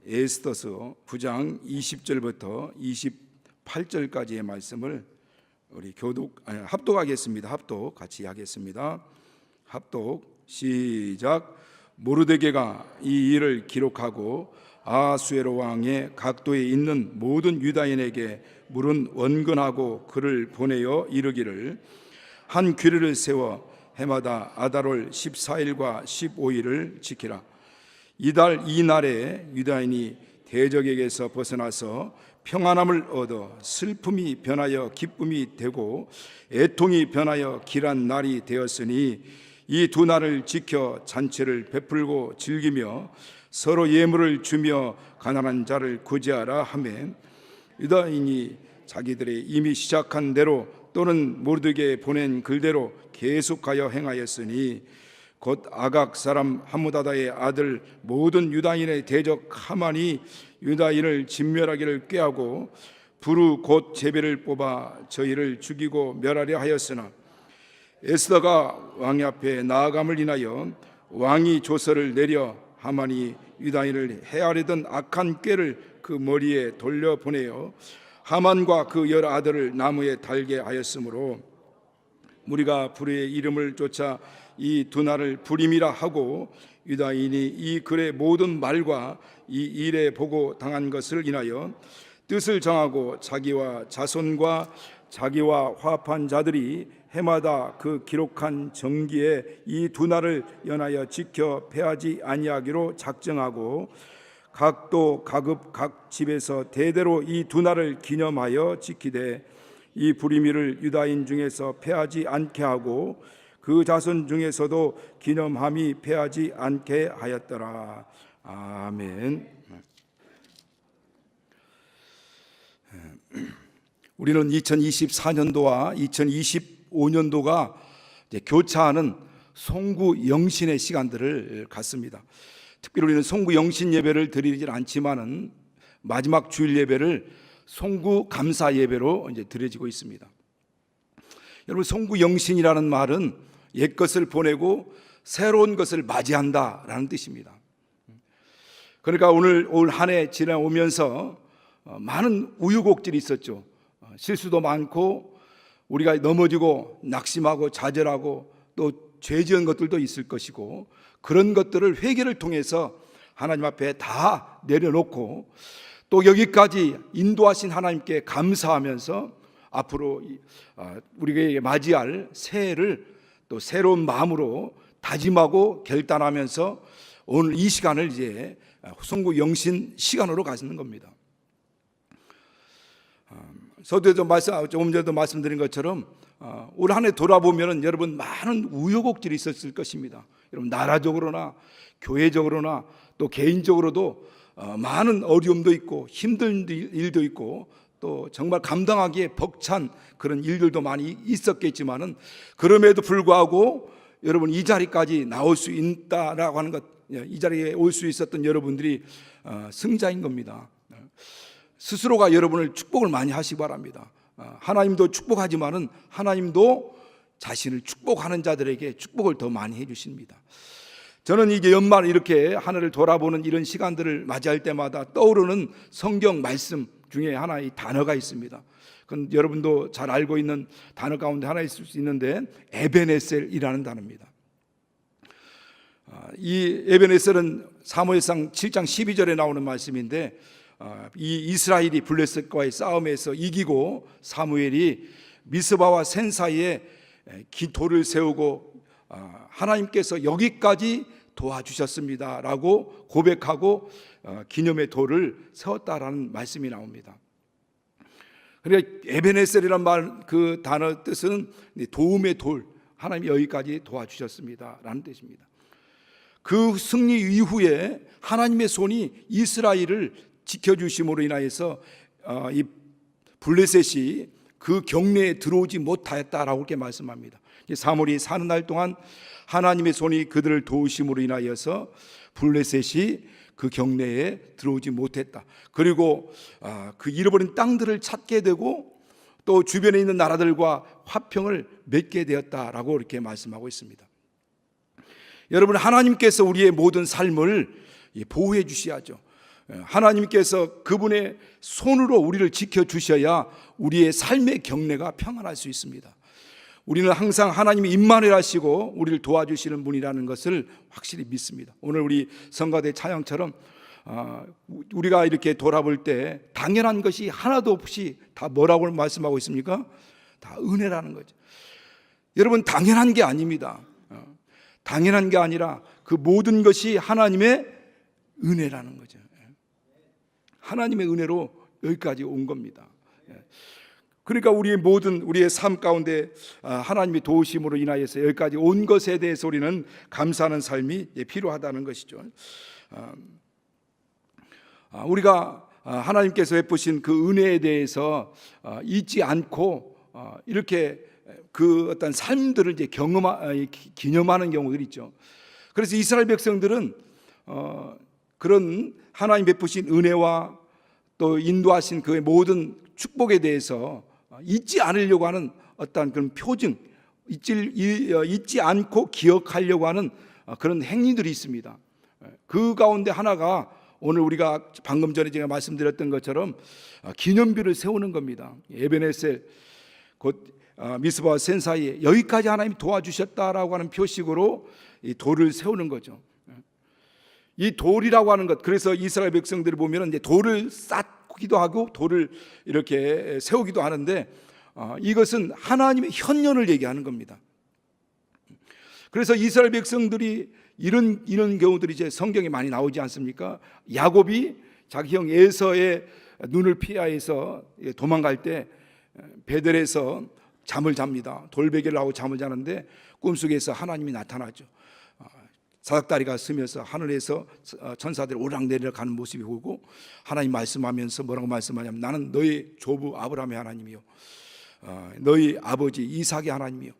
에스더서 9장 20절부터 28절까지의 말씀을 우리 합독하겠습니다. 합독 같이 하겠습니다. 합독 시작. 모르드게가 이 일을 기록하고 아하수에로 왕의 각도에 있는 모든 유다인에게 물은 원근하고 글을 보내어 이르기를, 한 규례를 세워 해마다 아달월 14일과 15일을 지키라. 이달 이날에 유다인이 대적에게서 벗어나서 평안함을 얻어 슬픔이 변하여 기쁨이 되고 애통이 변하여 길한 날이 되었으니, 이 두 날을 지켜 잔치를 베풀고 즐기며 서로 예물을 주며 가난한 자를 구제하라 하매, 유다인이 자기들의 이미 시작한 대로 또는 모르드게에 보낸 글대로 계속하여 행하였으니, 곧 아각 사람 하무다다의 아들 모든 유다인의 대적 하만이 유다인을 진멸하기를 꾀하고 부르 곧 제비를 뽑아 저희를 죽이고 멸하려 하였으나, 에스더가 왕 앞에 나아감을 인하여 왕이 조서를 내려 하만이 유다인을 해하려던 악한 꾀를 그 머리에 돌려보내어 하만과 그 여러 아들을 나무에 달게 하였으므로, 무리가 불의 이름을 쫓아 이 두 날을 불임이라 하고, 유다인이 이 글의 모든 말과 이 일에 보고 당한 것을 인하여 뜻을 정하고 자기와 자손과 자기와 화합한 자들이 해마다 그 기록한 정기에 이 두 날을 연하여 지켜 패하지 아니하기로 작정하고, 각도 각읍 각 집에서 대대로 이 두 날을 기념하여 지키되, 이 불임일을 유다인 중에서 패하지 않게 하고 그 자손 중에서도 기념함이 패하지 않게 하였더라. 아멘. 우리는 2024년도와 2025년도가 교차하는 송구 영신의 시간들을 갖습니다. 특별히 우리는 송구 영신 예배를 드리진 않지만은 마지막 주일 예배를 송구 감사 예배로 이제 드려지고 있습니다. 여러분, 송구 영신이라는 말은 옛것을 보내고 새로운 것을 맞이한다라는 뜻입니다. 그러니까 올 한 해 지나오면서 많은 우유곡절이 있었죠. 실수도 많고 우리가 넘어지고 낙심하고 좌절하고 또 죄 지은 것들도 있을 것이고, 그런 것들을 회개를 통해서 하나님 앞에 다 내려놓고 또 여기까지 인도하신 하나님께 감사하면서 앞으로 우리에게 맞이할 새해를 또 새로운 마음으로 다짐하고 결단하면서 오늘 이 시간을 이제 송구 영신 시간으로 가시는 겁니다. 서두에도 조금 전에도 말씀드린 것처럼 올 한 해 돌아보면 여러분 많은 우여곡절이 있었을 것입니다. 여러분, 나라적으로나 교회적으로나 또 개인적으로도 많은 어려움도 있고 힘든 일도 있고 또 정말 감당하기에 벅찬 그런 일들도 많이 있었겠지만은, 그럼에도 불구하고 여러분 이 자리까지 나올 수 있다라고 하는 것, 이 자리에 올 수 있었던 여러분들이 승자인 겁니다. 스스로가 여러분을 축복을 많이 하시기 바랍니다. 하나님도 축복하지만은 하나님도 자신을 축복하는 자들에게 축복을 더 많이 해주십니다. 저는 이게 연말 이렇게 하늘을 돌아보는 이런 시간들을 맞이할 때마다 떠오르는 성경 말씀 중에 하나의 단어가 있습니다. 그건 여러분도 잘 알고 있는 단어 가운데 하나 있을 수 있는데, 에벤에셀이라는 단어입니다. 이 에벤에셀은 사무엘상 7장 12절에 나오는 말씀인데, 이 이스라엘이 블레셋과의 싸움에서 이기고 사무엘이 미스바와 센 사이에 돌을 세우고 하나님께서 여기까지 도와주셨습니다 라고 고백하고 기념의 돌을 세웠다라는 말씀이 나옵니다. 그러니까 에벤에셀이란 말, 그 단어 뜻은 도움의 돌, 하나님이 여기까지 도와주셨습니다 라는 뜻입니다. 그 승리 이후에 하나님의 손이 이스라엘을 지켜주심으로 인하여서 이 블레셋이 그 경내에 들어오지 못하였다라고 이렇게 말씀합니다. 사무엘이 사는 날 동안 하나님의 손이 그들을 도우심으로 인하여서 블레셋이 그 경내에 들어오지 못했다. 그리고 그 잃어버린 땅들을 찾게 되고 또 주변에 있는 나라들과 화평을 맺게 되었다라고 이렇게 말씀하고 있습니다. 여러분, 하나님께서 우리의 모든 삶을 보호해 주셔야죠. 하나님께서 그분의 손으로 우리를 지켜주셔야 우리의 삶의 경례가 평안할 수 있습니다. 우리는 항상 하나님이 임마누엘 하시고 우리를 도와주시는 분이라는 것을 확실히 믿습니다. 오늘 우리 성가대 찬양처럼 우리가 이렇게 돌아볼 때 당연한 것이 하나도 없이 다 뭐라고 말씀하고 있습니까? 다 은혜라는 거죠. 여러분, 당연한 게 아닙니다. 당연한 게 아니라 그 모든 것이 하나님의 은혜라는 거죠. 하나님의 은혜로 여기까지 온 겁니다. 그러니까 우리의 삶 가운데 하나님의 도우심으로 인하여서 여기까지 온 것에 대해서 우리는 감사하는 삶이 필요하다는 것이죠. 우리가 하나님께서 베푸신 그 은혜에 대해서 잊지 않고 이렇게 그 어떤 삶들을 이제 기념하는 경우들이 있죠. 그래서 이스라엘 백성들은 그런 하나님 베푸신 은혜와 또 인도하신 그의 모든 축복에 대해서 잊지 않으려고 하는 어떤 그런 표징, 잊지 않고 기억하려고 하는 그런 행위들이 있습니다. 그 가운데 하나가 오늘 우리가 방금 전에 제가 말씀드렸던 것처럼 기념비를 세우는 겁니다. 에베네셀 곧 미스바와 센 사이에 여기까지 하나님이 도와주셨다라고 하는 표식으로 이 돌을 세우는 거죠. 이 돌이라고 하는 것, 그래서 이스라엘 백성들을 보면 이제 돌을 쌓기도 하고 돌을 이렇게 세우기도 하는데 이것은 하나님의 현년을 얘기하는 겁니다. 그래서 이스라엘 백성들이 이런 경우들이 이제 성경에 많이 나오지 않습니까? 야곱이 자기 형 에서의 눈을 피하여서 도망갈 때 베델에서 잠을 잡니다. 돌베개를 하고 잠을 자는데 꿈속에서 하나님이 나타나죠. 사닥다리가 서면서 하늘에서 천사들이 오락내리락 가는 모습이 보고 하나님 말씀하면서 뭐라고 말씀하냐면 나는 너희 조부 아브라함의 하나님이요 너희 아버지 이삭의 하나님이요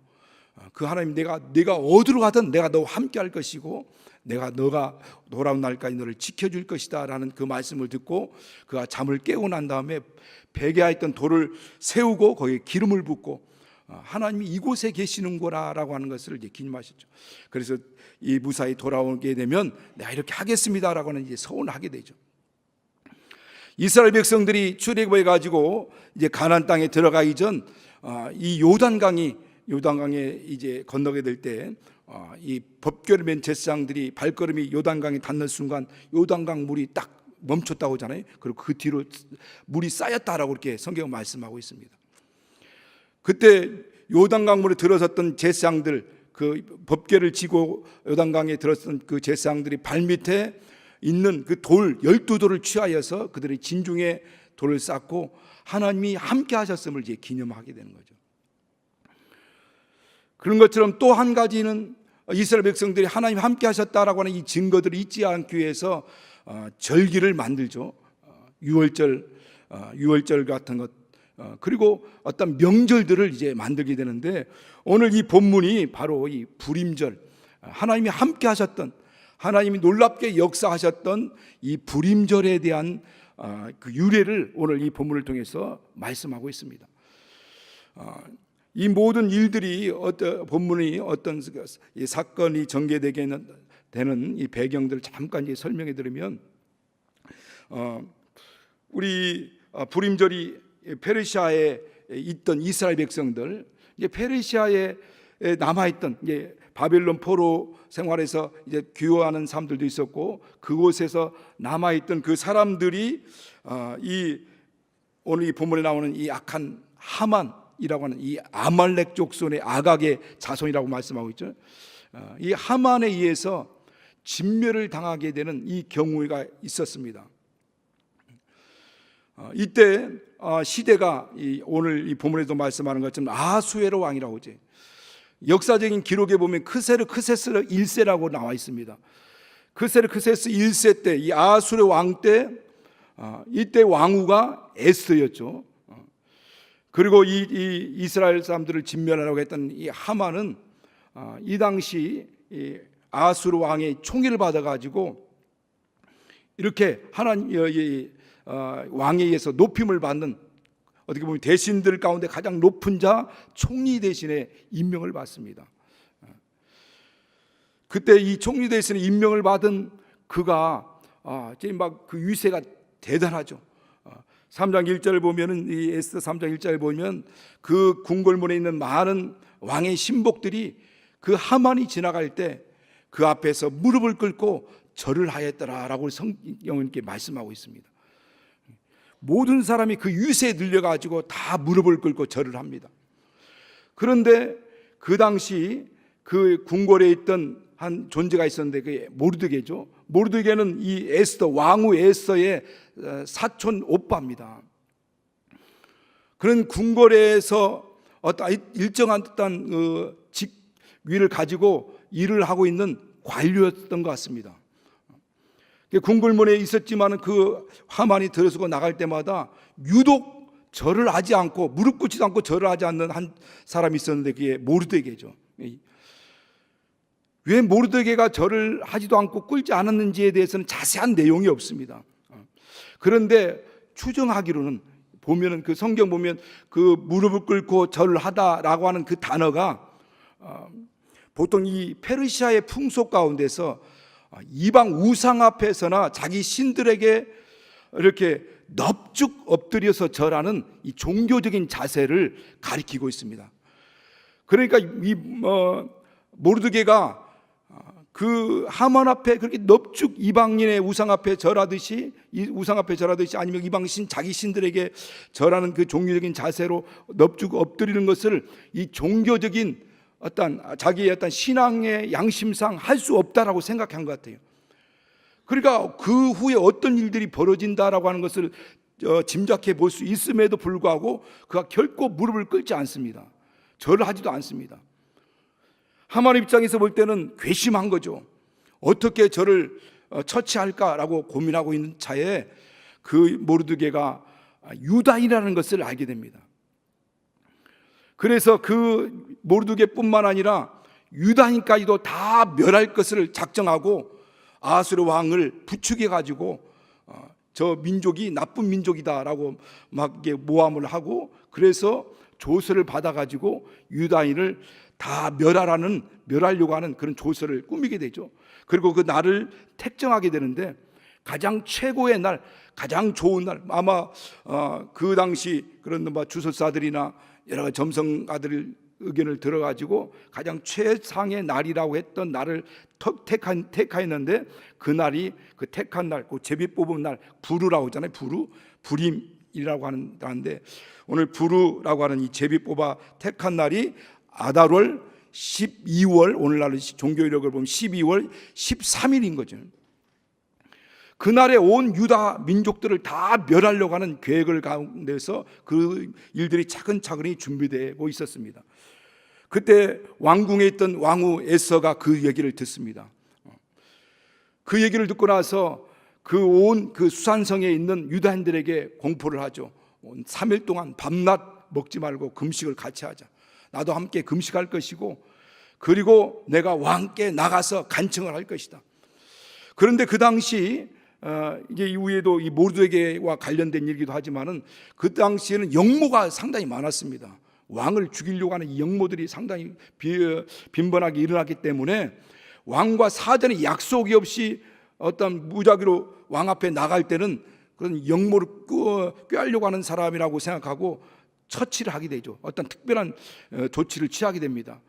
그 하나님 내가 어디로 가든 내가 너와 함께 할 것이고 내가 너가 돌아온 날까지 너를 지켜줄 것이다 라는 그 말씀을 듣고 그가 잠을 깨고 난 다음에 베개에 있던 돌을 세우고 거기에 기름을 붓고 하나님이 이곳에 계시는 거라고 하는 것을 이제 기념하셨죠. 그래서 이 무사히 돌아오게 되면 내가 이렇게 하겠습니다라고 하는 이제 서원을 하게 되죠. 이스라엘 백성들이 출애굽해 가지고 이제 가나안 땅에 들어가기 전 이 요단강에 이제 건너게 될 때 이 법궤를 맨 제사장들이 발걸음이 요단강에 닿는 순간 요단강 물이 딱 멈췄다고 하잖아요. 그리고 그 뒤로 물이 쌓였다라고 이렇게 성경은 말씀하고 있습니다. 그때 요단강 물에 들어섰던 제사장들, 그 법궤를 지고 요단강에 들어섰던 그 제사장들이 발밑에 있는 그 돌 12돌을 취하여서 그들의 진중에 돌을 쌓고 하나님이 함께 하셨음을 이제 기념하게 되는 거죠. 그런 것처럼 또 한 가지는 이스라엘 백성들이 하나님 함께 하셨다라고 하는 이 증거들을 잊지 않기 위해서 절기를 만들죠. 유월절 같은 것 그리고 어떤 명절들을 이제 만들게 되는데 오늘 이 본문이 바로 이 불임절, 하나님이 함께 하셨던, 하나님이 놀랍게 역사하셨던 이 불임절에 대한 그 유래를 오늘 이 본문을 통해서 말씀하고 있습니다. 이 모든 일들이 본문이 어떤 이 사건이 전개되게 되는 이 배경들을 잠깐 이제 설명해 드리면 우리 불임절이 페르시아에 있던 이스라엘 백성들, 이제 페르시아에 남아있던 이제 바벨론 포로 생활에서 이제 귀화하는 사람들도 있었고 그곳에서 남아있던 그 사람들이 오늘 이 본문에 나오는 이 악한 하만이라고 하는 이 아말렉 족손의 아각의 자손이라고 말씀하고 있죠. 이 하만에 의해서 진멸을 당하게 되는 이 경우가 있었습니다. 이때 시대가 오늘 이 본문에도 말씀하는 것처럼 아수에로 왕이라고 하죠. 역사적인 기록에 보면 크세스 1세라고 나와 있습니다. 크세스 1세 때 이 아수르 왕 때 이때 왕후가 에스더였죠. 그리고 이 이스라엘 사람들을 진멸하려고 했던 이 하만은 이 당시 이 아수르 왕의 총애를 받아가지고 이렇게 하나님 왕에 의해서 높임을 받는, 어떻게 보면 대신들 가운데 가장 높은 자 총리 대신에 임명을 받습니다. 그때 이 총리 대신에 임명을 받은 그가 막 그 위세가 대단하죠. 3장 1절 보면은, 이 에스더 3장 1절 보면 그 궁궐문에 있는 많은 왕의 신복들이 그 하만이 지나갈 때 그 앞에서 무릎을 꿇고 절을 하였더라라고 성경은 이렇게 말씀하고 있습니다. 모든 사람이 그 유세에 들려가지고 다 무릎을 꿇고 절을 합니다. 그런데 그 당시 그 궁궐에 있던 한 존재가 있었는데 그게 모르드게죠. 모르드게는 이 에스더, 왕후 에스더의 사촌 오빠입니다. 그런 궁궐에서 어떤 일정한 직위를 가지고 일을 하고 있는 관료였던 것 같습니다. 궁궐문에 있었지만 그 하만이 들어서고 나갈 때마다 유독 절을 하지 않고 무릎 꿇지도 않고 절을 하지 않는 한 사람이 있었는데 그게 모르드게죠. 왜 모르드게가 절을 하지도 않고 꿇지 않았는지에 대해서는 자세한 내용이 없습니다. 그런데 추정하기로는 보면은 그 성경 보면 그 무릎을 꿇고 절을 하다라고 하는 그 단어가 보통 이 페르시아의 풍속 가운데서 이방 우상 앞에서나 자기 신들에게 이렇게 넙죽 엎드려서 절하는 이 종교적인 자세를 가리키고 있습니다. 그러니까 이 모르드게가 그 하만 앞에 그렇게 넙죽 이방인의 우상 앞에 절하듯이, 이 우상 앞에 절하듯이, 아니면 이방 신 자기 신들에게 절하는 그 종교적인 자세로 넙죽 엎드리는 것을 이 종교적인 어떤 자기의 어떤 신앙의 양심상 할 수 없다라고 생각한 것 같아요. 그러니까 그 후에 어떤 일들이 벌어진다라고 하는 것을 짐작해 볼 수 있음에도 불구하고 그가 결코 무릎을 꿇지 않습니다. 절을 하지도 않습니다. 하만 입장에서 볼 때는 괘씸한 거죠. 어떻게 저를 처치할까라고 고민하고 있는 차에 그 모르드게가 유다인이라는 것을 알게 됩니다. 그래서 그 모르드게뿐만 아니라 유다인까지도 다 멸할 것을 작정하고 아하수르 왕을 부추겨 가지고 저 민족이 나쁜 민족이다라고 막 모함을 하고, 그래서 조서를 받아 가지고 유다인을 다 멸하려고 하는 그런 조서를 꾸미게 되죠. 그리고 그 날을 택정하게 되는데 가장 최고의 날, 가장 좋은 날, 아마 그 당시 그런 주술사들이나 여러 가지 점성가들 의견을 들어가지고 가장 최상의 날이라고 했던 날을 택하였는데, 그 날이 그 택한 날, 그 제비 뽑은 날, 부르라고 하잖아요. 불임이라고 하는데, 오늘 부르라고 하는 이 제비 뽑아 택한 날이 아달월 12월, 오늘날 종교이력을 보면 12월 13일인 거죠. 그날에 온 유다 민족들을 다 멸하려고 하는 계획을 가운데서 그 일들이 차근차근히 준비되고 있었습니다. 그때 왕궁에 있던 왕후 에스더가 그 얘기를 듣습니다. 그 얘기를 듣고 나서 그 수산성에 있는 유다인들에게 공포를 하죠. 3일 동안 밤낮 먹지 말고 금식을 같이 하자. 나도 함께 금식할 것이고, 그리고 내가 왕께 나가서 간청을 할 것이다. 그런데 그 당시 이제 이후에도 이 모르드게와 관련된 일이기도 하지만은 그 당시에는 역모가 상당히 많았습니다. 왕을 죽이려고 하는 이 역모들이 상당히 빈번하게 일어났기 때문에 왕과 사전에 약속이 없이 어떤 무작위로 왕 앞에 나갈 때는 그런 역모를 꾀하려고 하는 사람이라고 생각하고 처치를 하게 되죠. 어떤 특별한 조치를 취하게 됩니다.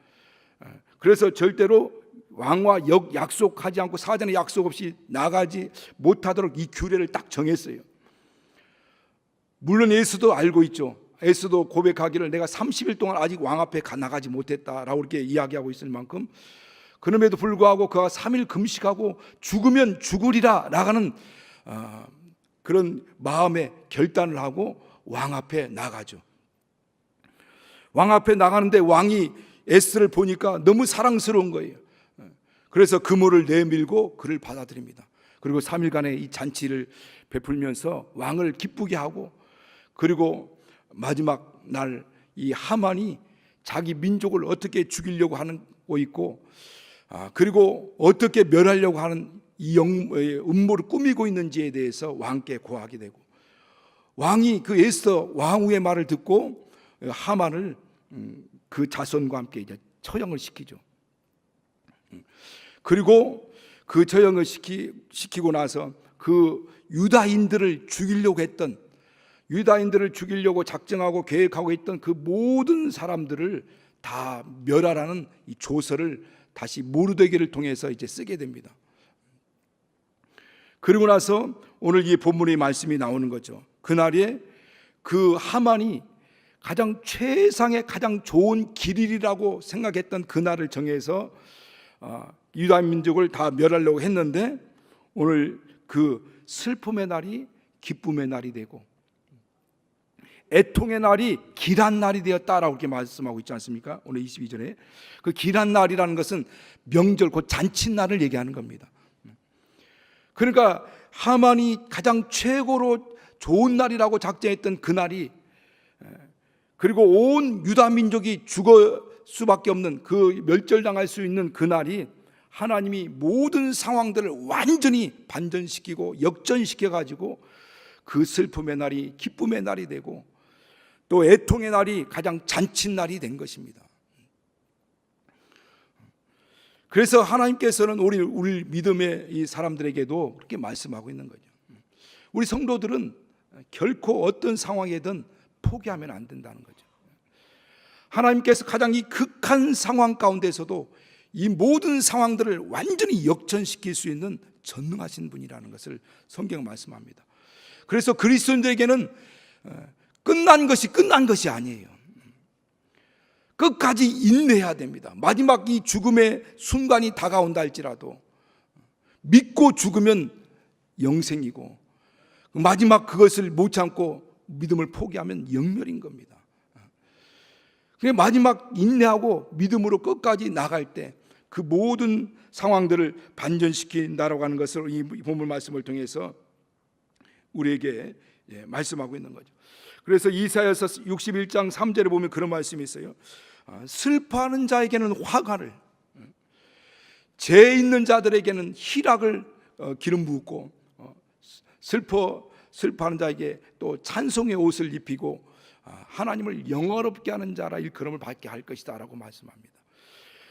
그래서 절대로 왕과 약속하지 않고 사전에 약속 없이 나가지 못하도록 이 규례를 딱 정했어요. 물론 에스도 알고 있죠. 에스도 고백하기를 내가 30일 동안 아직 왕 앞에 나가지 못했다라고 이렇게 이야기하고 있을 만큼, 그럼에도 불구하고 그가 3일 금식하고 죽으면 죽으리라 라는 그런 마음의 결단을 하고 왕 앞에 나가죠. 왕 앞에 나가는데 왕이 에스를 보니까 너무 사랑스러운 거예요. 그래서 금호를 내밀고 그를 받아들입니다. 그리고 3일간의 이 잔치를 베풀면서 왕을 기쁘게 하고, 그리고 마지막 날 이 하만이 자기 민족을 어떻게 죽이려고 하고 있고, 그리고 어떻게 멸하려고 하는 이 음모를 꾸미고 있는지에 대해서 왕께 고하게 되고, 왕이 그 에스더 왕후의 말을 듣고 하만을 그 자손과 함께 이제 처형을 시키죠. 그리고 그 처형을 시키고 나서 그 유다인들을 죽이려고 작정하고 계획하고 있던 그 모든 사람들을 다 멸하라는 이 조서를 다시 모르드게를 통해서 이제 쓰게 됩니다. 그리고 나서 오늘 이 본문의 말씀이 나오는 거죠. 그날에 그 하만이 가장 최상의 가장 좋은 길이라고 생각했던 그날을 정해서 유다 민족을 다 멸하려고 했는데, 오늘 그 슬픔의 날이 기쁨의 날이 되고 애통의 날이 길한 날이 되었다라고 이렇게 말씀하고 있지 않습니까? 오늘 22절에 그 길한 날이라는 것은 명절 곧 잔칫날을 얘기하는 겁니다. 그러니까 하만이 가장 최고로 좋은 날이라고 작정했던 그 날이, 그리고 온 유다 민족이 죽을 수밖에 없는 그 멸절당할 수 있는 그 날이 하나님이 모든 상황들을 완전히 반전시키고 역전시켜 가지고 그 슬픔의 날이 기쁨의 날이 되고 또 애통의 날이 가장 잔칫날이 된 것입니다. 그래서 하나님께서는 우리 믿음의 이 사람들에게도 그렇게 말씀하고 있는 거죠. 우리 성도들은 결코 어떤 상황이든 포기하면 안 된다는 거죠. 하나님께서 가장 이 극한 상황 가운데서도 이 모든 상황들을 완전히 역전시킬 수 있는 전능하신 분이라는 것을 성경 말씀합니다. 그래서 그리스도인들에게는 끝난 것이 아니에요. 끝까지 인내해야 됩니다. 마지막 이 죽음의 순간이 다가온다 할지라도 믿고 죽으면 영생이고, 마지막 그것을 못 참고 믿음을 포기하면 영멸인 겁니다. 마지막 인내하고 믿음으로 끝까지 나갈 때 그 모든 상황들을 반전시킨다라고 하는 것을 이 본문 말씀을 통해서 우리에게 말씀하고 있는 거죠. 그래서 이사야서 61장 3절에 보면 그런 말씀이 있어요. 슬퍼하는 자에게는 화관을, 죄 있는 자들에게는 희락을 기름 부었고, 슬퍼하는 자에게 또 찬송의 옷을 입히고 하나님을 영화롭게 하는 자라 일컬음을 받게 할 것이다 라고 말씀합니다.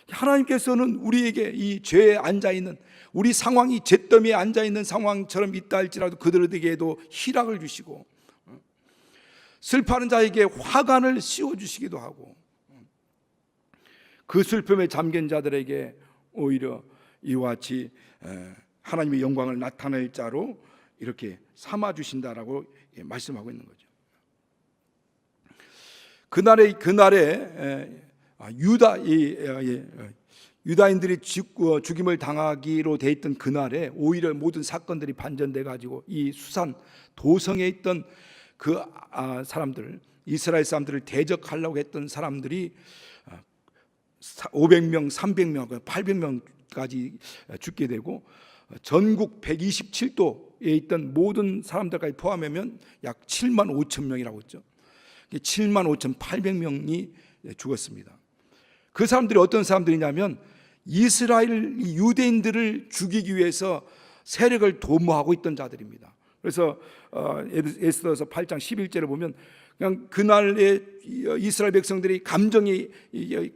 하나님께서는 우리에게 이 죄에 앉아있는, 우리 상황이 잿더미에 앉아있는 상황처럼 있다 할지라도 그들에게도 희락을 주시고 슬퍼하는 자에게 화관을 씌워주시기도 하고, 그 슬픔에 잠긴 자들에게 오히려 이와 같이 하나님의 영광을 나타낼 자로 이렇게 삼아주신다라고 말씀하고 있는 거죠. 그날에 유다인들이 죽임을 당하기로 돼 있던 그날에 오히려 모든 사건들이 반전돼 가지고 이 수산 도성에 있던 그 사람들, 이스라엘 사람들을 대적하려고 했던 사람들이 500명, 300명, 800명까지 죽게 되고, 전국 127도에 있던 모든 사람들까지 포함하면 약 7만 5천 명이라고 했죠. 7만 5,800명이 죽었습니다. 그 사람들이 어떤 사람들이냐면 이스라엘 유대인들을 죽이기 위해서 세력을 도모하고 있던 자들입니다. 그래서 에스더서 8장 11절에 보면 그냥 그날에 이스라엘 백성들이 감정이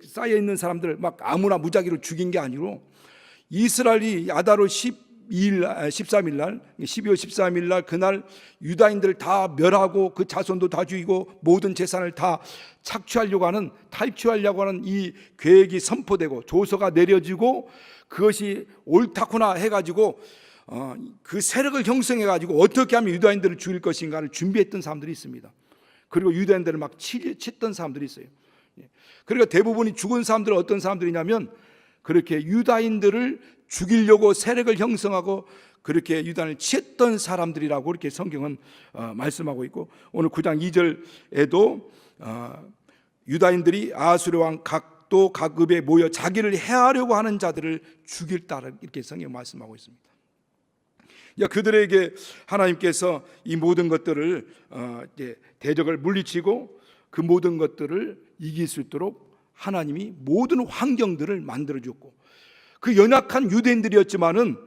쌓여 있는 사람들을 막 아무나 무작위로 죽인 게 아니고, 이스라엘이 아다로 13일 날 12월 13일 날 그날 유다인들을 다 멸하고 그 자손도 다 죽이고 모든 재산을 다 착취하려고 하는, 탈취하려고 하는 이 계획이 선포되고 조서가 내려지고, 그것이 옳다구나 해가지고 그 세력을 형성해가지고 어떻게 하면 유다인들을 죽일 것인가를 준비했던 사람들이 있습니다. 그리고 유다인들을 막 치던 사람들이 있어요. 그러니까 대부분이 죽은 사람들은 어떤 사람들이냐면 그렇게 유다인들을 죽이려고 세력을 형성하고 그렇게 유다인을 치했던 사람들이라고 이렇게 성경은 말씀하고 있고, 오늘 9장 2절에도 유다인들이 아수르 왕 각도 각읍에 모여 자기를 해하려고 하는 자들을 죽일다 이렇게 성경 말씀하고 있습니다. 그들에게 하나님께서 이 모든 것들을 대적을 물리치고 그 모든 것들을 이길 수 있도록 하나님이 모든 환경들을 만들어 줬고, 그 연약한 유대인들이었지만은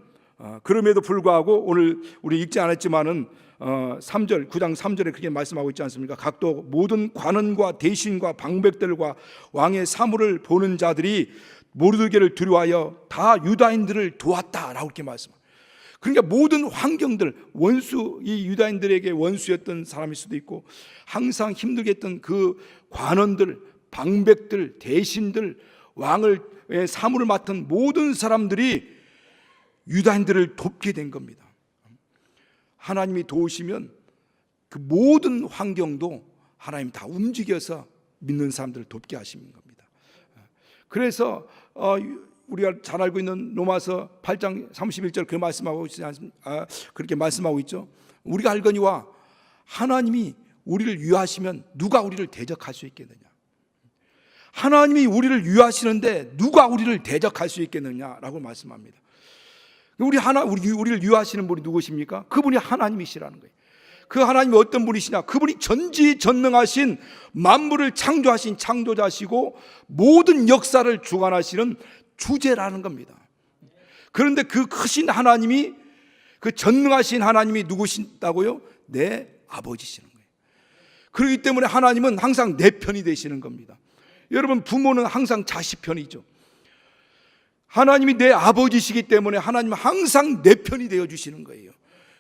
그럼에도 불구하고 오늘 우리 읽지 않았지만은 9장 3절에 그렇게 말씀하고 있지 않습니까? 각도 모든 관원과 대신과 방백들과 왕의 사물을 보는 자들이 모르드게를 두려워하여 다 유다인들을 도왔다라고 이렇게 말씀합니다. 그러니까 모든 환경들, 원수, 이 유다인들에게 원수였던 사람일 수도 있고, 항상 힘들게 했던 그 관원들, 방백들, 대신들, 왕을 사물을 맡은 모든 사람들이 유다인들을 돕게 된 겁니다. 하나님이 도우시면 그 모든 환경도 하나님 다 움직여서 믿는 사람들을 돕게 하시는 겁니다. 그래서 우리가 잘 알고 있는 로마서 8장 31절 그렇게 말씀하고 있죠. 우리가 알거니와 하나님이 우리를 위하시면 누가 우리를 대적할 수 있겠느냐. 하나님이 우리를 위하시는데 누가 우리를 대적할 수 있겠느냐라고 말씀합니다. 우리를 위하시는 분이 누구십니까? 그분이 하나님이시라는 거예요. 그 하나님이 어떤 분이시냐? 그분이 전지전능하신 만물을 창조하신 창조자시고 모든 역사를 주관하시는 주제라는 겁니다. 그런데 그 크신 하나님이, 그 전능하신 하나님이 누구신다고요? 내 아버지시는 거예요. 그렇기 때문에 하나님은 항상 내 편이 되시는 겁니다. 여러분, 부모는 항상 자식 편이죠. 하나님이 내 아버지시기 때문에 하나님은 항상 내 편이 되어 주시는 거예요.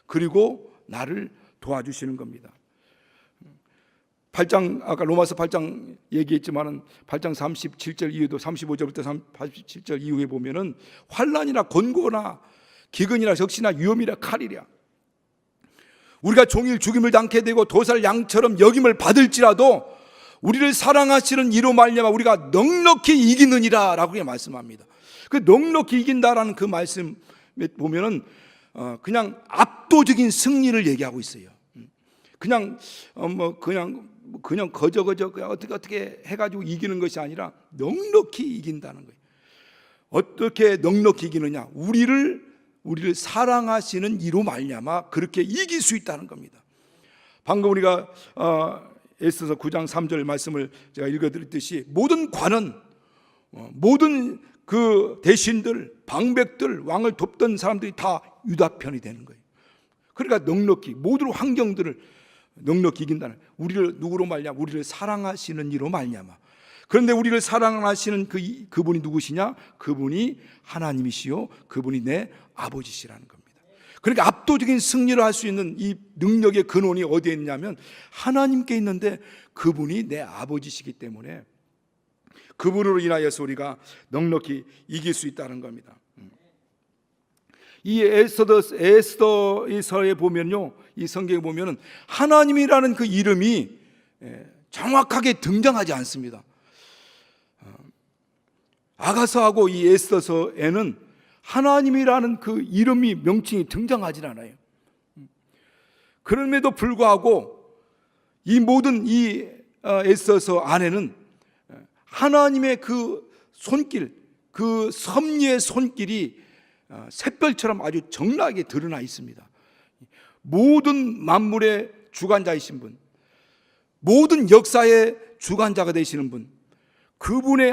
그리고 나를 도와주시는 겁니다. 8장, 아까 로마서 8장 얘기했지만은 8장 37절 이후도 35절부터 37절 이후에 보면은 환난이나 곤고나 기근이나 적시나 위험이나 칼이랴 우리가 종일 죽임을 당케 되고 도살 양처럼 여김을 받을지라도 우리를 사랑하시는 이로 말미암아 우리가 넉넉히 이기느니라 라고 말씀합니다. 그 넉넉히 이긴다라는 그 말씀에 보면은 그냥 압도적인 승리를 얘기하고 있어요. 그냥 거저 어떻게 해가지고 이기는 것이 아니라 넉넉히 이긴다는 거예요. 어떻게 넉넉히 이기느냐? 우리를 사랑하시는 이로 말미암아 그렇게 이길 수 있다는 겁니다. 방금 우리가 에스더서 9장 3절 말씀을 제가 읽어드렸듯이 모든 관원, 모든 그 대신들, 방백들, 왕을 돕던 사람들이 다 유다 편이 되는 거예요. 그러니까 넉넉히 모든 환경들을 넉넉히 이긴다는, 우리를 누구로 말냐? 우리를 사랑하시는 이로 말미암아. 그런데 우리를 사랑하시는 그분이 누구시냐? 그분이 하나님이시요 그분이 내 아버지시라는 겁니다. 그러니까 압도적인 승리를 할 수 있는 이 능력의 근원이 어디에 있냐면 하나님께 있는데, 그분이 내 아버지시기 때문에 그분으로 인하여서 우리가 넉넉히 이길 수 있다는 겁니다. 이 에스더서에 보면요, 이 성경에 보면은 하나님이라는 그 이름이 정확하게 등장하지 않습니다. 아가서하고 이 에스더서에는 하나님이라는 그 이름이, 명칭이 등장하지 않아요. 그럼에도 불구하고 이 모든 이 에스더서 안에는 하나님의 그 손길, 그 섭리의 손길이 샛별처럼 아주 적나하게 드러나 있습니다. 모든 만물의 주관자이신 분, 모든 역사의 주관자가 되시는 분, 그분의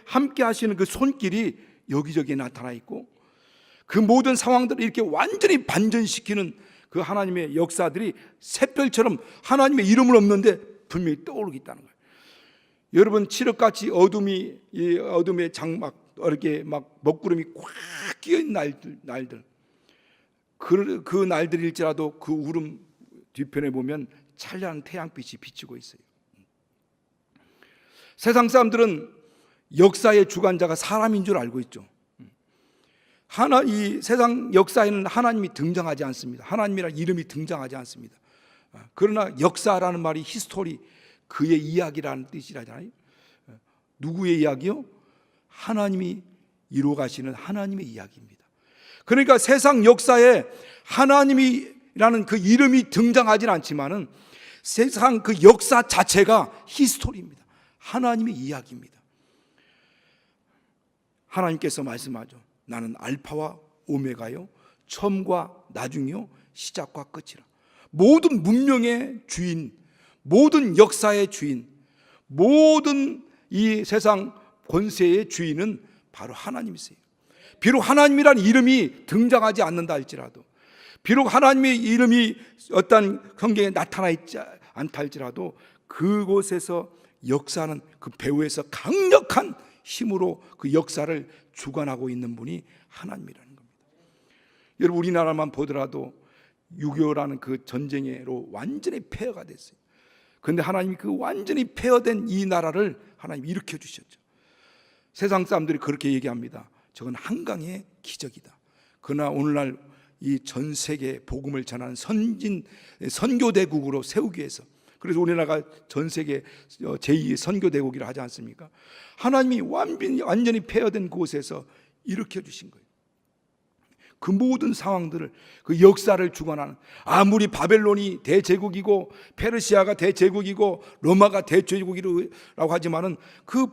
함께 하시는 그 손길이 여기저기 나타나 있고, 그 모든 상황들을 이렇게 완전히 반전시키는 그 하나님의 역사들이 샛별처럼 하나님의 이름은 없는데 분명히 떠오르고 있다는 거예요. 여러분, 칠흑같이 어둠의 장막, 이렇게 막 먹구름이 꽉 끼어있는 날들, 그 날들일지라도 그 울음 뒤편에 보면 찬란한 태양빛이 비치고 있어요. 세상 사람들은 역사의 주관자가 사람인 줄 알고 있죠. 이 세상 역사에는 하나님이 등장하지 않습니다. 하나님이라는 이름이 등장하지 않습니다. 그러나 역사라는 말이 히스토리, 그의 이야기라는 뜻이라잖아요. 누구의 이야기요? 하나님이 이루어 가시는 하나님의 이야기입니다. 그러니까 세상 역사에 하나님이라는 그 이름이 등장하진 않지만은 세상 그 역사 자체가 히스토리입니다. 하나님의 이야기입니다. 하나님께서 말씀하죠. 나는 알파와 오메가요, 처음과 나중이요, 시작과 끝이라. 모든 문명의 주인, 모든 역사의 주인, 모든 이 세상 권세의 주인은 바로 하나님이세요. 비록 하나님이라는 이름이 등장하지 않는다 할지라도, 비록 하나님의 이름이 어떤 성경에 나타나 있지 않다 할지라도, 그곳에서 역사는 그 배후에서 강력한 힘으로 그 역사를 주관하고 있는 분이 하나님이라는 겁니다. 여러분 우리나라만 보더라도 6.25라는 그 전쟁으로 완전히 폐허가 됐어요. 그런데 하나님이 그 완전히 폐허된 이 나라를 하나님이 일으켜 주셨죠. 세상 사람들이 그렇게 얘기합니다. 저건 한강의 기적이다. 그러나 오늘날 이 전 세계 복음을 전하는 선교대국으로 세우기 위해서, 그래서 우리나라가 전 세계 제2의 선교대국이라 하지 않습니까? 하나님이 완전히 폐허된 곳에서 일으켜 주신 거예요. 그 모든 상황들을, 그 역사를 주관하는, 아무리 바벨론이 대제국이고 페르시아가 대제국이고 로마가 대제국이라고 하지만은 그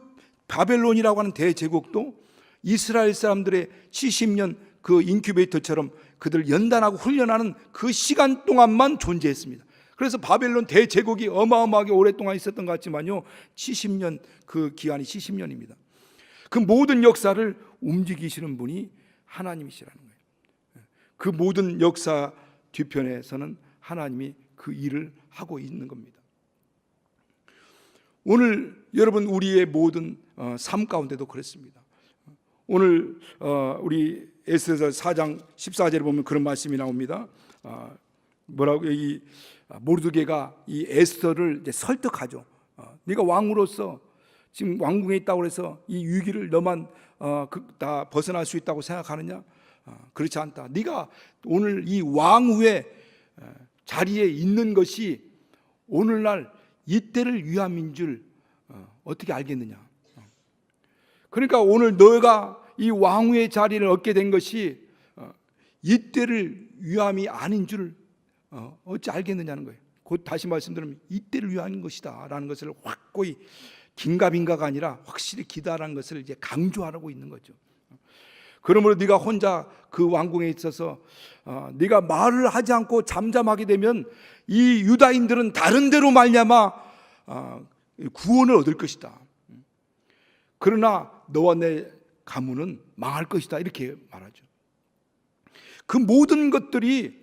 바벨론이라고 하는 대제국도 이스라엘 사람들의 70년 그 인큐베이터처럼 그들 연단하고 훈련하는 그 시간 동안만 존재했습니다. 그래서 바벨론 대제국이 어마어마하게 오랫동안 있었던 것 같지만요, 70년, 그 기간이 70년입니다. 그 모든 역사를 움직이시는 분이 하나님이시라는 거예요. 그 모든 역사 뒤편에서는 하나님이 그 일을 하고 있는 겁니다. 오늘 여러분 우리의 모든 삶 가운데도 그렇습니다. 오늘 우리 에스더서 4장 14절에 보면 그런 말씀이 나옵니다. 뭐라고, 이 모르드게가 이 에스더를 이제 설득하죠. 네가 왕으로서 지금 왕궁에 있다고 해서 이 위기를 너만 다 벗어날 수 있다고 생각하느냐? 그렇지 않다. 네가 오늘 이 왕후의 자리에 있는 것이 오늘날 이때를 위함인 줄 어떻게 알겠느냐? 그러니까 오늘 너가 이 왕후의 자리를 얻게 된 것이 이때를 위함이 아닌 줄 어찌 알겠느냐는 거예요. 곧 다시 말씀드리면 이때를 위한 것이다 라는 것을 확고히, 긴가민가가 아니라 확실히 기다라는 것을 이제 강조하고 있는 거죠. 그러므로 네가 혼자 그 왕궁에 있어서 네가 말을 하지 않고 잠잠하게 되면 이 유다인들은 다른 데로 말미암아 구원을 얻을 것이다. 그러나 너와 내 가문은 망할 것이다, 이렇게 말하죠. 그 모든 것들이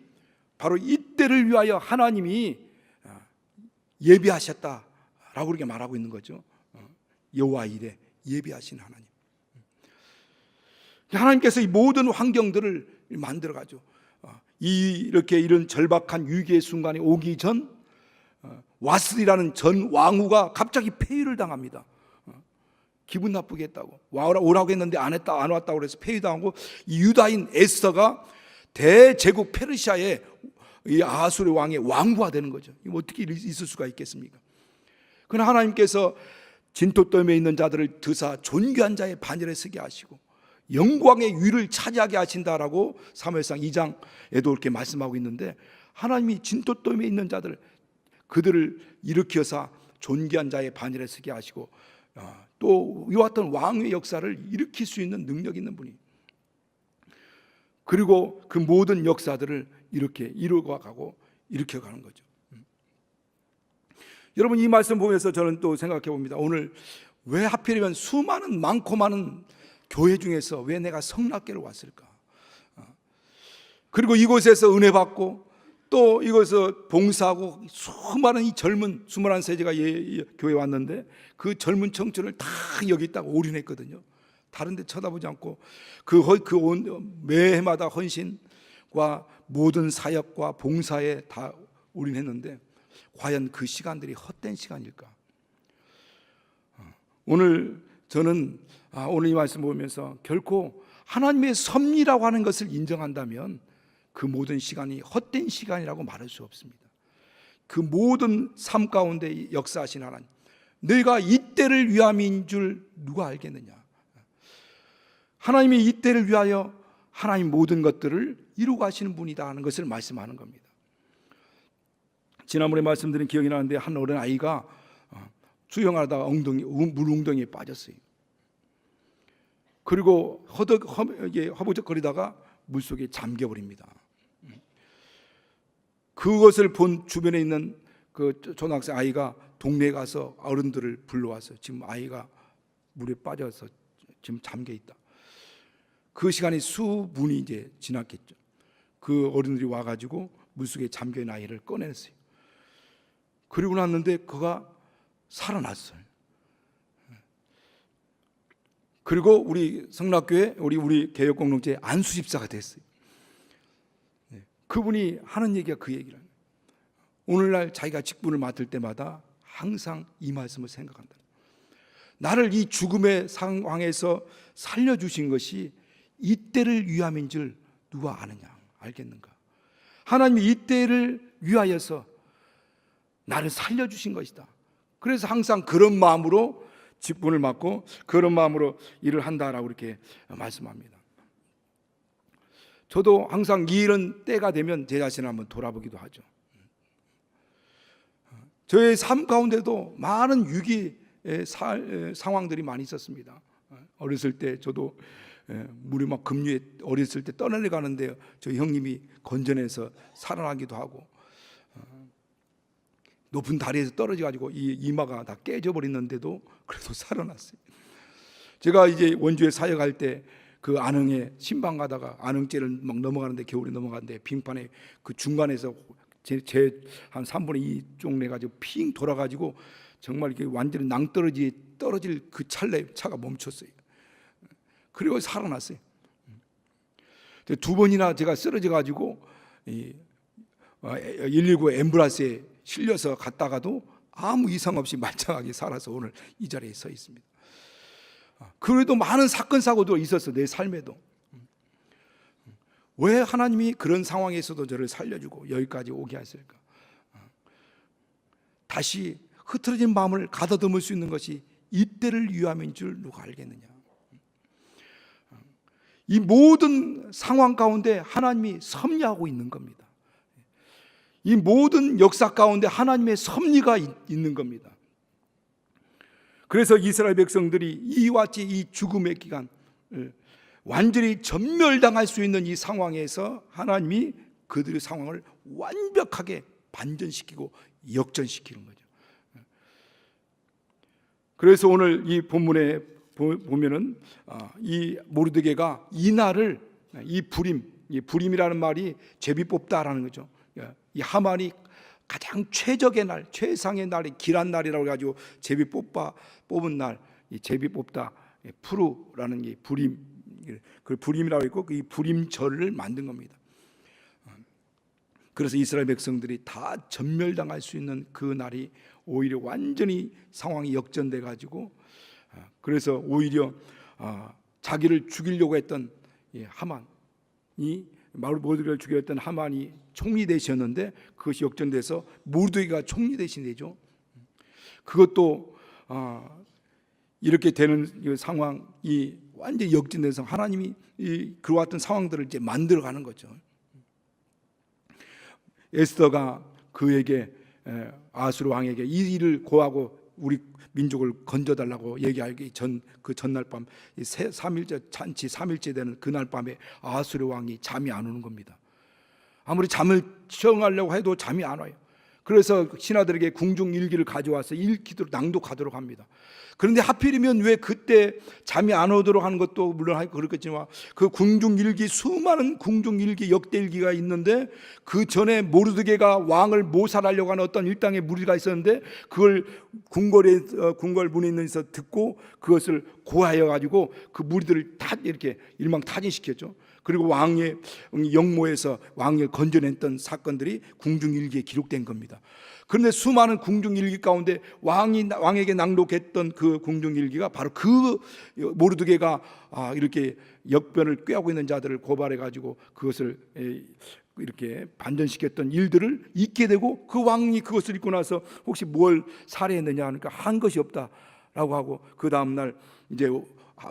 바로 이때를 위하여 하나님이 예비하셨다라고 그렇게 말하고 있는 거죠. 여호와 일에 예비하신 하나님. 하나님께서 이 모든 환경들을 만들어가죠. 이렇게 이런 절박한 위기의 순간이 오기 전 와스리라는 전 왕후가 갑자기 폐위를 당합니다. 기분 나쁘게 했다고, 오라고 했는데 안 왔다고 그래서 폐위당하고, 이 유다인 에스더가 대제국 페르시아의 이 아하수르 왕의 왕후가 되는 거죠. 이거 어떻게 있을 수가 있겠습니까? 그러나 하나님께서 진토덤에 있는 자들을 드사 존귀한 자의 반열에 서게 하시고 영광의 위를 차지하게 하신다라고 사무엘상 2장에도 이렇게 말씀하고 있는데, 하나님이 진토덤에 있는 자들, 그들을 일으켜서 존귀한 자의 반열에 서게 하시고 또 이와 같은 왕의 역사를 일으킬 수 있는 능력 있는 분이, 그리고 그 모든 역사들을 이렇게 이루어가고 일으켜가는 거죠. 여러분 이 말씀 보면서 저는 또 생각해 봅니다. 오늘 왜 하필이면 수많은 많고 많은 교회 중에서 왜 내가 성락교를 왔을까? 그리고 이곳에서 은혜 받고 또 이곳에서 봉사하고 수많은 이 젊은 21세제가 교회에 왔는데 그 젊은 청춘을 다 여기 있다가 올인했거든요. 다른 데 쳐다보지 않고 매해마다 헌신과 모든 사역과 봉사에 다 올인했는데 과연 그 시간들이 헛된 시간일까? 오늘 저는 오늘 이 말씀 보면서 결코 하나님의 섭리라고 하는 것을 인정한다면 그 모든 시간이 헛된 시간이라고 말할 수 없습니다. 그 모든 삶 가운데 역사하신 하나님, 너희가 이때를 위함인 줄 누가 알겠느냐? 하나님이 이때를 위하여 하나님 모든 것들을 이루고 가시는 분이다 하는 것을 말씀하는 겁니다. 지난번에 말씀드린 기억이 나는데 한 어린 아이가 수영하다가 물 웅덩이에 빠졌어요. 그리고 허벅적거리다가 물속에 잠겨버립니다. 그것을 본 주변에 있는 그 초등학생 아이가 동네에 가서 어른들을 불러와서 지금 아이가 물에 빠져서 지금 잠겨 있다. 그 시간이 수분이 이제 지났겠죠. 그 어른들이 와가지고 물속에 잠겨 있는 아이를 꺼냈어요. 그리고 났는데 그가 살아났어요. 그리고 우리 성락교회 우리 개혁공동체 안수 집사가 됐어요. 그분이 하는 얘기가 그 얘기를 합니다. 오늘날 자기가 직분을 맡을 때마다 항상 이 말씀을 생각한다. 나를 이 죽음의 상황에서 살려주신 것이 이때를 위함인 줄 누가 아느냐, 알겠는가? 하나님이 이때를 위하여서 나를 살려주신 것이다. 그래서 항상 그런 마음으로 직분을 맡고 그런 마음으로 일을 한다라고 이렇게 말씀합니다. 저도 항상 이런 때가 되면 제 자신을 한번 돌아보기도 하죠. 저의 삶 가운데도 많은 위기의 상황들이 많이 있었습니다. 어렸을 때 저도 무리막 급류에 어렸을 때 떠내려가는데 저희 형님이 건져내서 살아나기도 하고, 높은 다리에서 떨어져가지고 이 이마가 다 깨져버렸는데도 그래도 살아났어요. 제가 이제 원주에 사역할 때 그 안흥에 신방 가다가 안흥제를 막 넘어가는데, 겨울에 넘어가는데 빙판에 그 중간에서 제 한 3분의 2 쪽 내가지고 핑 돌아가지고 정말 이렇게 완전히 떨어질 그 찰나에 차가 멈췄어요. 그리고 살아났어요. 2번이나 제가 쓰러져 가지고 119 앰뷸런스에 실려서 갔다가도 아무 이상 없이 말짱하게 살아서 오늘 이 자리에 서 있습니다. 그래도 많은 사건 사고도 있었어, 내 삶에도. 왜 하나님이 그런 상황에서도 저를 살려주고 여기까지 오게 하실까? 다시 흐트러진 마음을 가다듬을 수 있는 것이 이때를 위함인 줄 누가 알겠느냐? 이 모든 상황 가운데 하나님이 섭리하고 있는 겁니다. 이 모든 역사 가운데 하나님의 섭리가 있는 겁니다. 그래서 이스라엘 백성들이 이와 같이 이 죽음의 기간, 완전히 전멸당할 수 있는 이 상황에서 하나님이 그들의 상황을 완벽하게 반전시키고 역전시키는 거죠. 그래서 오늘 이 본문에 보면은 이 모르드게가 이 날을, 이 불임이라는 말이 제비 뽑다라는 거죠. 이 하만이 가장 최적의 날, 최상의 날이 길한 날이라고 해가지고 제비 뽑은 날, 이 제비 뽑다, 푸르라는 게 불임, 그 불임이라고 했고 이 불임절을 만든 겁니다. 그래서 이스라엘 백성들이 다 전멸당할 수 있는 그 날이 오히려 완전히 상황이 역전돼 가지고, 그래서 오히려 자기를 죽이려고 했던 하만이, 모르드게를 죽이려 했던 하만이 총리 되셨는데 그것이 역전돼서 모르드게가 총리 대신 되죠. 그것도 이렇게 되는 상황이 완전히 역전돼서 하나님이 그와 같은 상황들을 이제 만들어가는 거죠. 에스더가 그에게, 아수르 왕에게 이 일을 고하고 우리 민족을 건져달라고 얘기하기 그 전날 밤, 3일째 잔치 3일째 되는 그날 밤에 아수르 왕이 잠이 안 오는 겁니다. 아무리 잠을 청하려고 해도 잠이 안 와요. 그래서 신하들에게 궁중일기를 가져와서 읽기도록 낭독하도록 합니다. 그런데 하필이면 왜 그때 잠이 안 오도록 하는 것도 물론 그렇겠지만 그 궁중일기, 수많은 궁중일기, 역대일기가 있는데 그 전에 모르드게가 왕을 모살하려고 하는 어떤 일당의 무리가 있었는데 그걸 궁궐 문에 있는 데서 듣고 그것을 고하여 가지고 그 무리들을 다 이렇게 일망타진시켰죠. 그리고 왕의 영모에서 왕을 건져냈던 사건들이 궁중일기에 기록된 겁니다. 그런데 수많은 궁중일기 가운데 왕에게 낭독했던 그 궁중일기가 바로 그 모르드게가 이렇게 역변을 꾀하고 있는 자들을 고발해 가지고 그것을 이렇게 반전시켰던 일들을 잊게 되고, 그 왕이 그것을 읽고 나서 혹시 뭘 살해했느냐 하니까 한 것이 없다라고 하고, 그 다음날 이제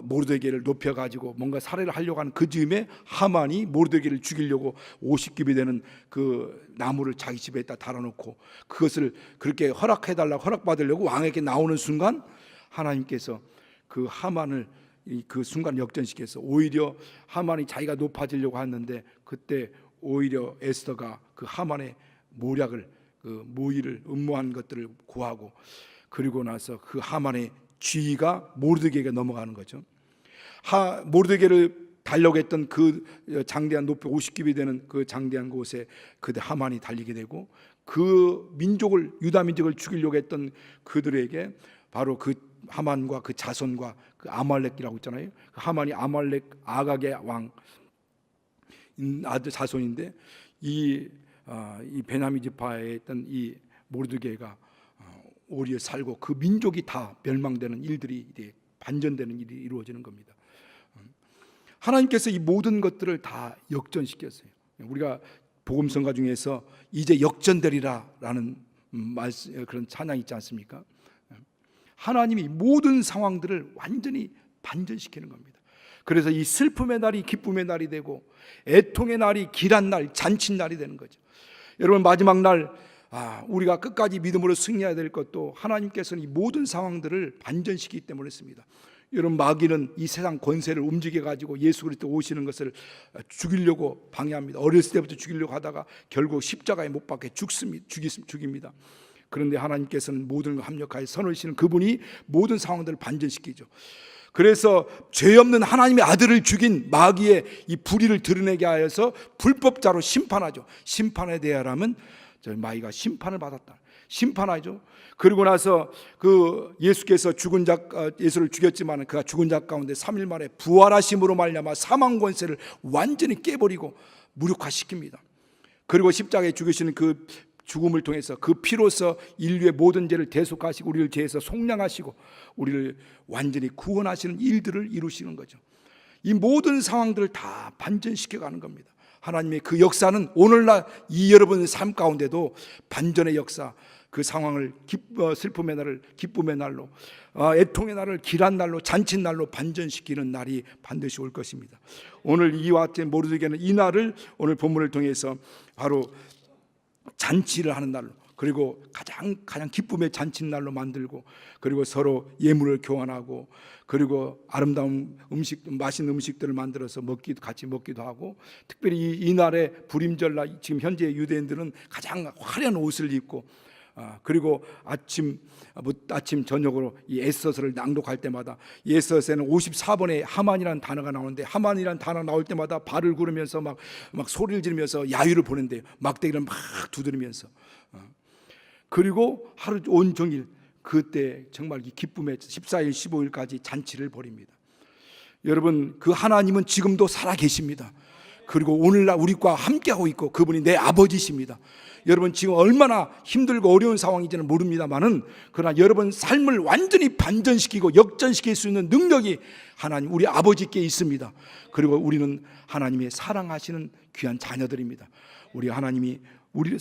모르드게를 높여가지고 뭔가 살해를 하려고 하는 그 즈음에 하만이 모르드게를 죽이려고 50깁이 되는 그 나무를 자기 집에다 달아놓고 그것을 그렇게 허락받으려고 왕에게 나오는 순간 하나님께서 그 하만을 그 순간 역전시켜서 오히려 하만이 자기가 높아지려고 하는데, 그때 오히려 에스더가 그 하만의 모략을, 그 모의를, 음모한 것들을 고하고, 그리고 나서 그 하만의 쥐가 모르드게에게 넘어가는 거죠. 모르드게를 달려고 했던 그 장대한 높이 50깁이 되는 그 장대한 곳에 그때 하만이 달리게 되고, 그 민족을, 유다 민족을 죽이려고 했던 그들에게 바로 그 하만과 그 자손과 그 아말렉이라고 있잖아요. 그 하만이 아말렉 아각의 왕 아들 자손인데, 이 베냐민 지파에 있던 이 모르드게가 오리에 살고 그 민족이 다 멸망되는 일들이 반전되는 일이 이루어지는 겁니다. 하나님께서 이 모든 것들을 다 역전시켰어요. 우리가 복음성가 중에서 이제 역전되리라라는 그런 찬양이 있지 않습니까? 하나님이 모든 상황들을 완전히 반전시키는 겁니다. 그래서 이 슬픔의 날이 기쁨의 날이 되고 애통의 날이 길한 날, 잔칫날이 되는 거죠. 여러분, 마지막 날 우리가 끝까지 믿음으로 승리해야 될 것도 하나님께서는 이 모든 상황들을 반전시키기 때문에 했습니다. 여러분, 마귀는 이 세상 권세를 움직여 가지고 예수 그리스도 오시는 것을 죽이려고 방해합니다. 어렸을 때부터 죽이려고 하다가 결국 십자가에 못 박혀 죽입니다. 그런데 하나님께서는 모든 걸 합력하여 선하시는 그분이 모든 상황들을 반전시키죠. 그래서 죄 없는 하나님의 아들을 죽인 마귀의 이 불의를 드러내게 하여서 불법자로 심판하죠. 심판에 대하라면 마귀가 심판을 받았다. 심판하죠. 그리고 나서 그 예수께서 예수를 죽였지만 그가 죽은 자 가운데 3일 만에 부활하심으로 말미암아 사망 권세를 완전히 깨버리고 무력화시킵니다. 그리고 십자가에 죽으시는 그 죽음을 통해서 그 피로서 인류의 모든 죄를 대속하시고 우리를 죄에서 속량하시고 우리를 완전히 구원하시는 일들을 이루시는 거죠. 이 모든 상황들을 다 반전시켜 가는 겁니다. 하나님의 그 역사는 오늘날 이 여러분의 삶 가운데도 반전의 역사, 그 상황을 슬픔의 날을 기쁨의 날로, 애통의 날을 길한 날로, 잔칫날로 반전시키는 날이 반드시 올 것입니다. 오늘 이와 같은 모르드게는 이 날을 오늘 본문을 통해서 바로 잔치를 하는 날로, 그리고 가장 기쁨의 잔칫날로 만들고, 그리고 서로 예물을 교환하고, 그리고 아름다운 맛있는 음식들을 만들어서 같이 먹기도 하고, 특별히 이 날에 불임절날 지금 현재 유대인들은 가장 화려한 옷을 입고, 그리고 아침 저녁으로 이 에스더서를 낭독할 때마다 에스더서에는 54번의 하만이라는 단어가 나오는데 하만이라는 단어가 나올 때마다 발을 구르면서 막 소리를 지르면서 야유를 보낸대요. 막대기를 막 두드리면서. 그리고 하루 온종일 그때 정말 기쁨의 14일 15일까지 잔치를 벌입니다. 여러분, 그 하나님은 지금도 살아계십니다. 그리고 오늘날 우리과 함께하고 있고 그분이 내 아버지십니다. 여러분, 지금 얼마나 힘들고 어려운 상황인지는 모릅니다만은 그러나 여러분 삶을 완전히 반전시키고 역전시킬 수 있는 능력이 하나님 우리 아버지께 있습니다. 그리고 우리는 하나님의 사랑하시는 귀한 자녀들입니다. 우리 하나님이 우리를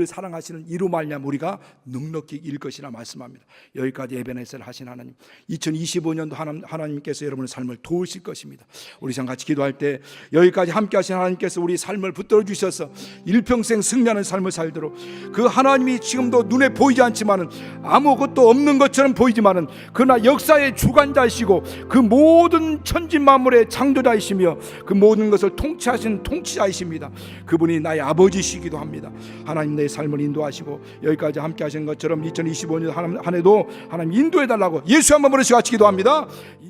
사랑하시는 이로 말미암아 우리가 넉넉히 일 것이라 말씀합니다. 여기까지 에베네셀을 하신 하나님, 2025년도 하나님께서 여러분의 삶을 도우실 것입니다. 우리 참 같이 기도할 때 여기까지 함께 하신 하나님께서 우리 삶을 붙들어 주셔서 일평생 승리하는 삶을 살도록, 그 하나님이 지금도 눈에 보이지 않지만은 아무것도 없는 것처럼 보이지만은 그러나 역사의 주관자이시고 그 모든 천지 만물의 창조자이시며 그 모든 것을 통치하시는 통치자이십니다. 그분이 나의 아버지시기도 합니다. 하나님 내 삶을 인도하시고 여기까지 함께 하신 것처럼 2025년 한 해도 하나님 인도해 달라고 예수 한번 부르시고 같이 기도합니다.